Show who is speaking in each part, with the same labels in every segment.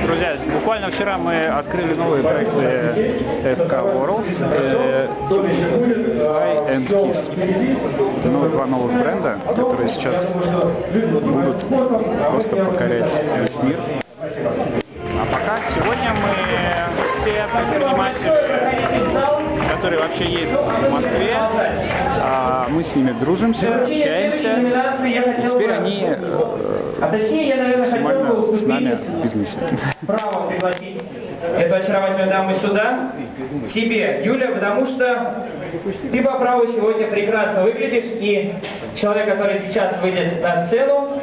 Speaker 1: Друзья, буквально вчера мы открыли новые проекты FK World, Fly and Kiss. Два новых бренда, которые сейчас будут просто покорять весь мир. А пока сегодня мы все предприниматели, которые вообще есть в Москве, мы с ними дружимся, общаемся, и теперь они максимально с нами в бизнесе.
Speaker 2: Право пригласить эту очаровательную даму сюда, тебе, Юля, потому что ты по праву сегодня прекрасно выглядишь, и человек, который сейчас выйдет на сцену,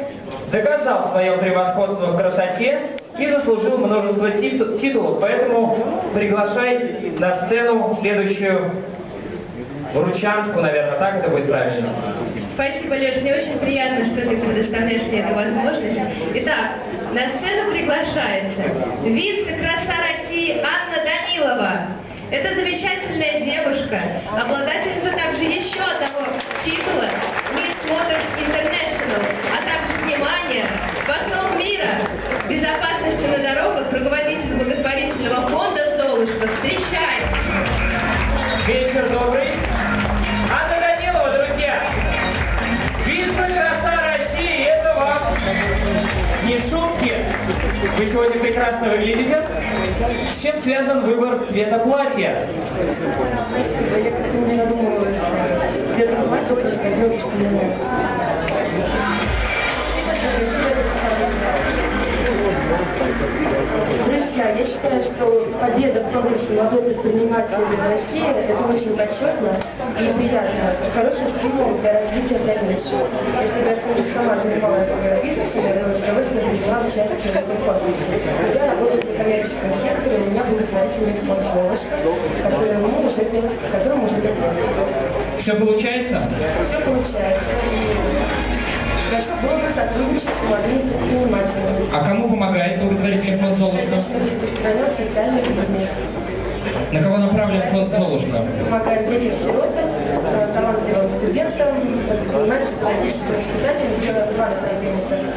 Speaker 2: доказал свое превосходство в красоте и заслужил множество титулов. Поэтому приглашай на сцену следующую вручантку, наверное, так это будет правильно.
Speaker 3: Спасибо, Леша, мне очень приятно, что ты предоставляешь мне эту возможность. Итак, на сцену приглашается вице-краса России Анна Данилова. Это замечательная девушка, обладательница также еще одного титула Miss Motors International, а также, внимание, посол мира безопасности на дорогах, руководитель благотворительного фонда «Золушка». Встречай!
Speaker 2: Вечер добрый. Анна Данилова, друзья! Вице-краса России, это вам не шутки. Вы сегодня прекрасно выглядите. С чем связан выбор цвета платья?
Speaker 3: Спасибо, я как-то не надумывалась. Цвет платья очень одиночество для меня. Друзья, я считаю, что победа в конкурсе «Молодой предприниматель России» – это очень почетно и приятно, и хороший стимул для развития дальнейшего. Если бы я сама занималась бизнесом, я бы с удовольствием приняла участие в этом конкурсе. Я работаю в некоммерческом секторе, у меня благотворительный фонд «Золушка», которому уже 5 лет.
Speaker 2: Все получается?
Speaker 3: Все получается. Хорошо было бы сотрудничать с молодыми предпринимателями.
Speaker 2: А кому помогает благотворительный фонд «Золушка»?
Speaker 3: Распространен социальный бизнес.
Speaker 2: На кого направлен фонд «Золушка»?
Speaker 3: Помогает детям-сиротам, талантливым студентам, занимается политическим воспитанием, делает два направления.